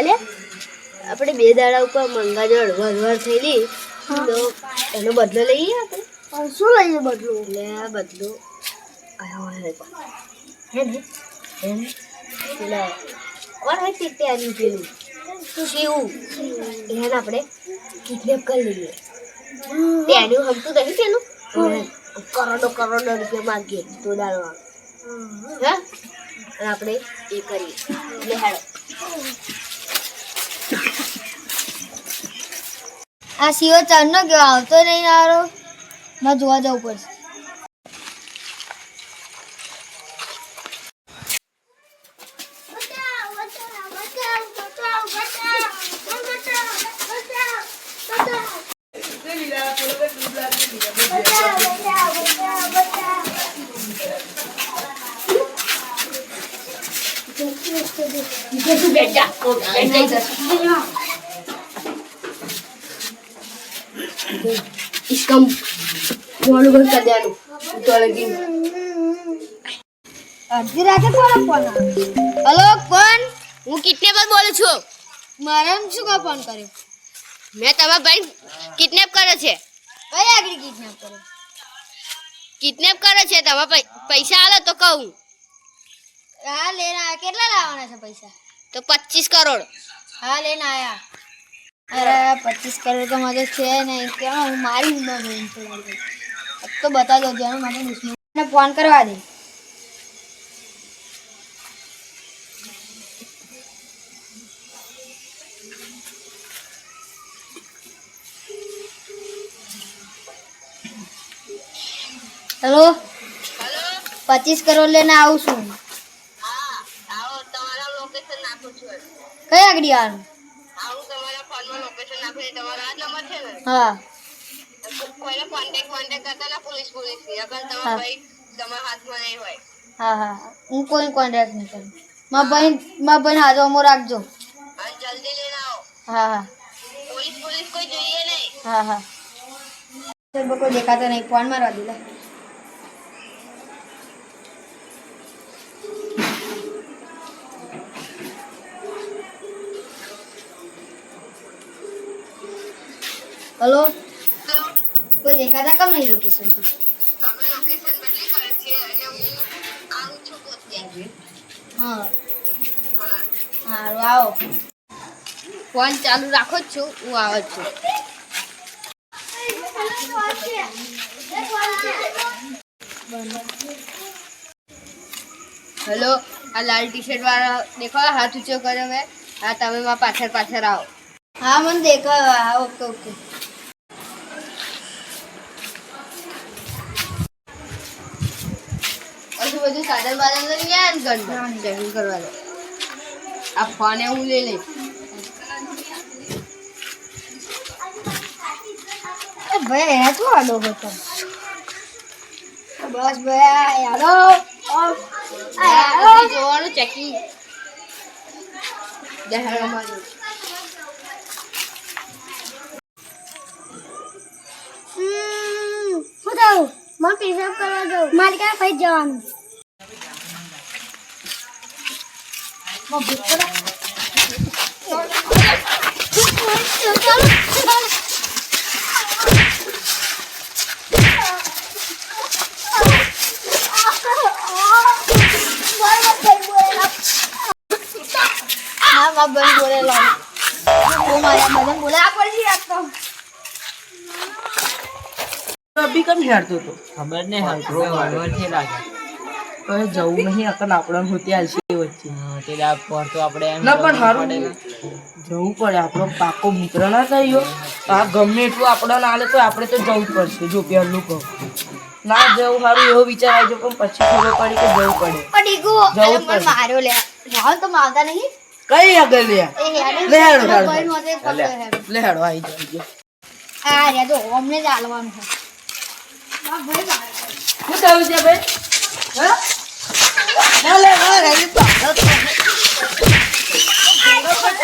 અલે આપણે 2 દાડા ઉપર મંગા જોડ વરવર થઈલી તો એનો બદલો લઈએ આપણે શું લઈએ બદલો લે બદલો આયો હે ને પેલા કોણ હે તે આની પેલું શિવ એને આપણે કિડનેપ કરી લઈએ તેનું હમતું નહીં તેનું કરોડો રૂપિયા માંગીએ તો દાડવા હા અને આપણે એ કરીએ એટલે હેડો આ શિવો ચાંદનો કેવો આવતો નહીં આરો મારે જોવા જવું પડશે इसकम फोन बंद कर दिया तो लगी અડધી રાતે કોણ ફોન હલો કોણ હું કિડનેપ જ બોલું છું મારે શું કા ફોન કર્યો મેં તમારા ભાઈ કિડનેપ કરે છે કઈ આગળ કિડનેપ કરે છે તમારા પૈસા આલો તો કહું હા લઈને આયા કેટલા લાવવાના છે પૈસા તો 25 કરોડ હા લઈને આયા અરે 25 કરોડ તો મારે છે નહીં કેમ હું મારી હિંમત હોય તો બતા દો જેનો મને દુશ્મનને ફોન કરવા દે હેલો 25 કરોડ લઈને આવું છું આવો તમારા લોકેશન નાખું છું કઈ આગળ આવવાનું આવું તમારા ફોનમાં લોકેશન નાખું છે તમારો આ નંબર છે ને હા કોઈને કોન્ટેક્ટ કરતા ના પોલીસ ની અગર તમારા ભાઈ તમારા હાથમાં નહીં હોય હા હા હું કોઈ કોન્ટેક્ટ નહીં કરું મારા ભાઈ હાથો અમો રાખજો અને જલ્દી લઈને આવો હા હા પોલીસ કોઈ જોઈએ નહીં હા હા કોઈ દેખાતો નહીં ફોન મારવા દીધા हेलो कोई देखा था कब नहीं लोकेशन पर અમે લોકેશન બદલી કરે છે અને હું આવું છું પોતે हाँ હા हाँ आओ ફોન ચાલુ રાખો જ છું હું આવ જ છું હેલો આ લાલ ટી શર્ટ વાળા દેખો હાથ ઊંચો કર્યો મેં હા તમે મારા પાછળ આવો हाँ मन देखा हाँ ओके ओके હજુ બધું સાધન બાધન લઈ ગયા ને ગણ ચેકિંગ કરવા દે આ ફોન હું લઈ લઈશ भैया है तो आलो होता बस भैया हेलो જોવાનું ચેકિંગ દેખાડો મારું बताओ मैं पेशाब करवा दो मार का भाई जवान हाँ मैं बन बोले लो वो मारा बदन बोले आप पड़ जी आपको અભી કેમ હેરતો હતો ખબર નહીં હાલતો વળવળથી લાગે તો એ જવું નહીં અકલ આપણને હોતી હાલશે એ વચ્ચે તે દાબ પર તો આપણે એમ ના પણ હારું પડે જવું પડે આપણો પાકો મિત્ર ના થયો આ ગમે એટલું આપણને આલે તો આપણે તો જવું જ પડશે જો પહેલું કહું ના જવું સારું એવો વિચાર આવજો પણ પછી ખબર પડી કે જવું પડે ડીગો જવું જ મને પડે. માર્યો લે રાहुल तो मारता नहीं કઈ આગળ લે ए यार ले हेड़ो, हेड़ो। कोई होते पकड़ है લે હેડો આવી જાય आ रे तो हमने जालवान है वाह भाई શું થયું છે ભાઈ હા ના લે ના રે તો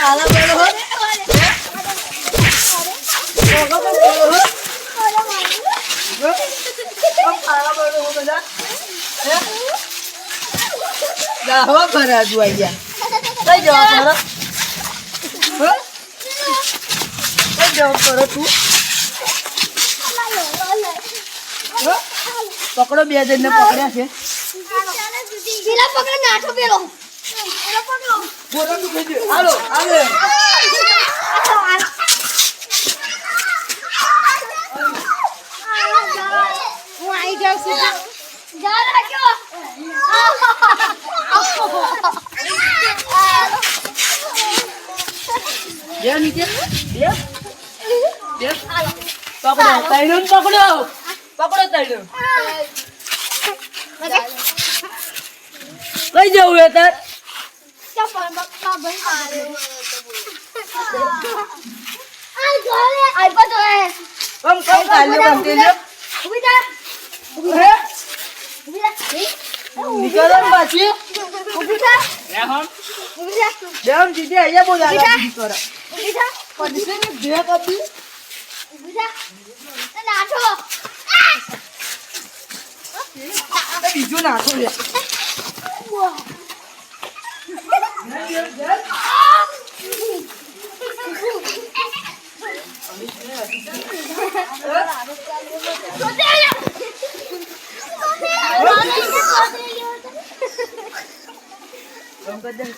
આલા બેડો હો જાવા ભરા જો આયા કઈ જવા તારા કેવું કરે તું હા? પકડો બે જણને પકડ્યા છે પેલા પકડ નાઠો પેલો બોલો તું કહેજે હાલો હાલે હું આવી જાઉં છું જા રાખ્યો બે નીચે બે બે પકડો તૈનો પકડો પકડો તૈનો કઈ જવું હે તાર કમ કાલ્યો કંટીને હે નીકળો ને પાછી બેમ જીજે અહીંયા બોલ આલા બીજી કરો પડીને બે કાપી બીજું નાખો લે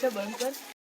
બંધ કર